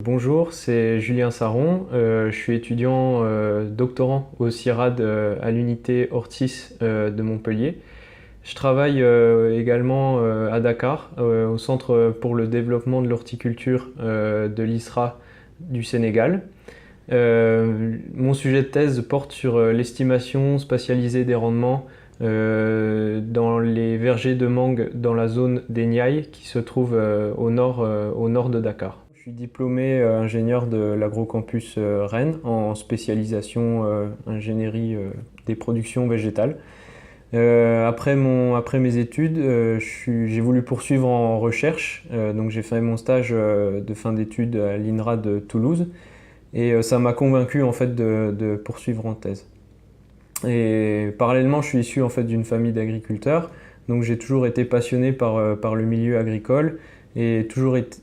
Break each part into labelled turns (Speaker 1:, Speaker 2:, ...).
Speaker 1: Bonjour, c'est Julien Saron. Je suis étudiant doctorant au CIRAD à l'unité Ortis de Montpellier. Je travaille également à Dakar, au Centre pour le développement de l'horticulture de l'ISRA du Sénégal. Mon sujet de thèse porte sur l'estimation spatialisée des rendements dans les vergers de mangue dans la zone des Niayes qui se trouve au nord de Dakar. Je suis diplômé ingénieur de l'Agrocampus Rennes en spécialisation ingénierie des productions végétales. Après mes études, j'ai voulu poursuivre en recherche, donc j'ai fait mon stage de fin d'études à l'INRA de Toulouse et ça m'a convaincu en fait de poursuivre en thèse. Et parallèlement, je suis issu en fait d'une famille d'agriculteurs, donc j'ai toujours été passionné par le milieu agricole et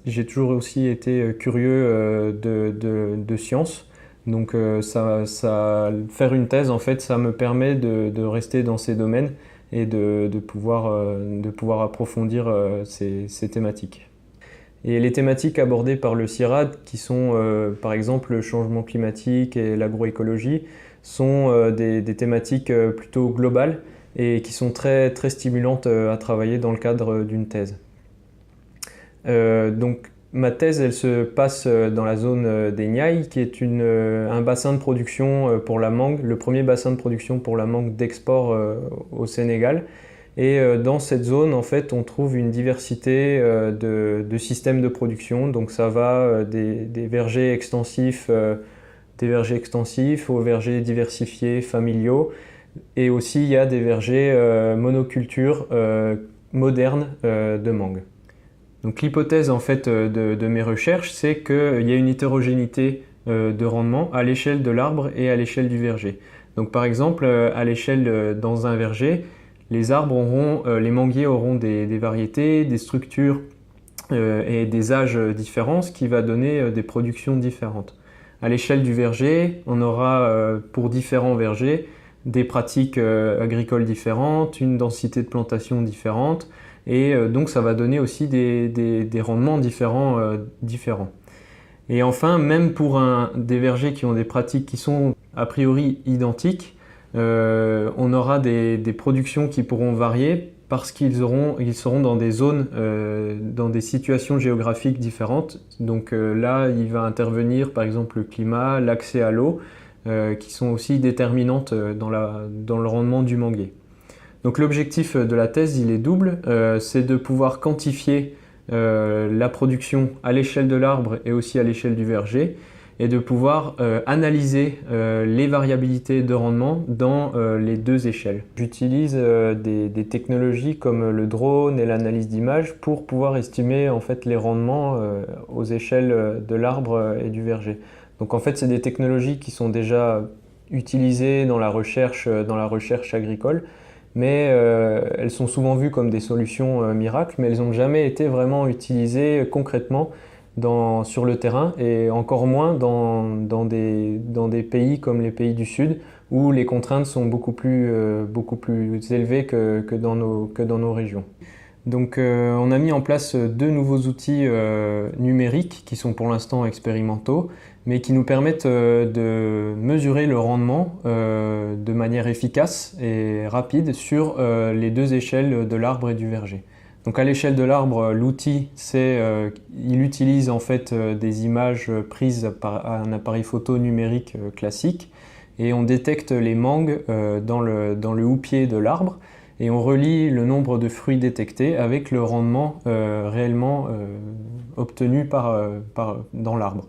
Speaker 1: j'ai toujours aussi été curieux de sciences. Donc faire une thèse, en fait, ça me permet de rester dans ces domaines et de pouvoir approfondir ces thématiques. Et les thématiques abordées par le CIRAD, qui sont par exemple le changement climatique et l'agroécologie, sont des thématiques plutôt globales et qui sont très, très stimulantes à travailler dans le cadre d'une thèse. Donc ma thèse, elle se passe dans la zone des Niayes, qui est un bassin de production pour la mangue, le premier bassin de production pour la mangue d'export au Sénégal. Et dans cette zone, en fait, on trouve une diversité de systèmes de production. Donc ça va des vergers extensifs aux vergers diversifiés, familiaux. Et aussi, il y a des vergers monoculture modernes de mangue. Donc l'hypothèse en fait de mes recherches, c'est qu'il y a une hétérogénéité de rendement à l'échelle de l'arbre et à l'échelle du verger. Donc par exemple, à l'échelle dans un verger, les manguiers auront des variétés, des structures et des âges différents, ce qui va donner des productions différentes. À l'échelle du verger, on aura pour différents vergers des pratiques agricoles différentes, une densité de plantation différente, et donc ça va donner aussi des rendements différents. Et enfin, même pour des vergers qui ont des pratiques qui sont a priori identiques, on aura des productions qui pourront varier parce qu'ils seront dans des zones, dans des situations géographiques différentes. Donc là, il va intervenir par exemple le climat, l'accès à l'eau, qui sont aussi déterminantes dans le rendement du manguier. Donc l'objectif de la thèse, il est double, c'est de pouvoir quantifier la production à l'échelle de l'arbre et aussi à l'échelle du verger, et de pouvoir analyser les variabilités de rendement dans les deux échelles. J'utilise des technologies comme le drone et l'analyse d'images pour pouvoir estimer en fait les rendements aux échelles de l'arbre et du verger. Donc en fait, c'est des technologies qui sont déjà utilisées dans la recherche agricole, mais elles sont souvent vues comme des solutions miracles, mais elles n'ont jamais été vraiment utilisées concrètement sur le terrain, et encore moins dans des pays comme les pays du Sud, où les contraintes sont beaucoup plus élevées que dans nos régions. Donc on a mis en place deux nouveaux outils numériques qui sont pour l'instant expérimentaux, mais qui nous permettent de mesurer le rendement de manière efficace et rapide sur les deux échelles de l'arbre et du verger. Donc à l'échelle de l'arbre, l'outil, il utilise en fait des images prises par un appareil photo numérique classique, et on détecte les mangues dans le houppier de l'arbre, et on relie le nombre de fruits détectés avec le rendement réellement obtenu dans l'arbre.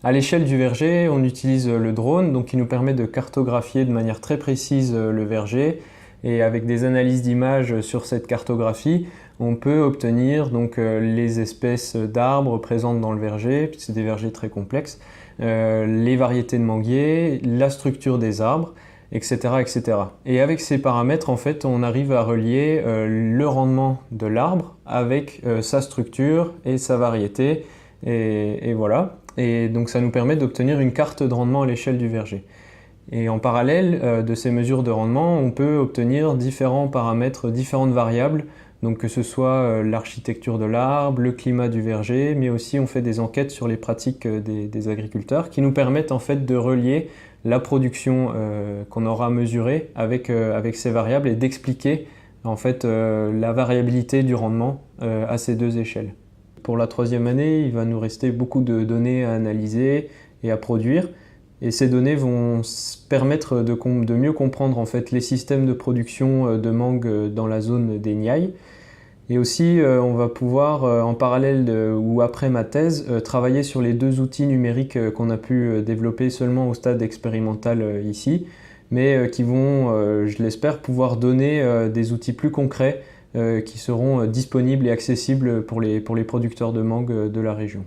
Speaker 1: À l'échelle du verger, on utilise le drone, donc qui nous permet de cartographier de manière très précise le verger, et avec des analyses d'images sur cette cartographie, on peut obtenir donc les espèces d'arbres présentes dans le verger, puisque c'est des vergers très complexes, les variétés de manguiers, la structure des arbres, etc., etc. Et avec ces paramètres, en fait, on arrive à relier le rendement de l'arbre avec sa structure et sa variété, et voilà. Et donc ça nous permet d'obtenir une carte de rendement à l'échelle du verger. Et en parallèle de ces mesures de rendement, on peut obtenir différents paramètres, différentes variables Donc que ce soit l'architecture de l'arbre, le climat du verger, mais aussi on fait des enquêtes sur les pratiques des agriculteurs qui nous permettent en fait de relier la production qu'on aura mesurée avec ces variables et d'expliquer en fait la variabilité du rendement à ces deux échelles. Pour la troisième année, il va nous rester beaucoup de données à analyser et à produire. Et ces données vont permettre de mieux comprendre en fait, les systèmes de production de mangue dans la zone des Niayes. Et aussi, on va pouvoir, en parallèle ou après ma thèse, travailler sur les deux outils numériques qu'on a pu développer seulement au stade expérimental ici, mais qui vont, je l'espère, pouvoir donner des outils plus concrets qui seront disponibles et accessibles pour les producteurs de mangue de la région.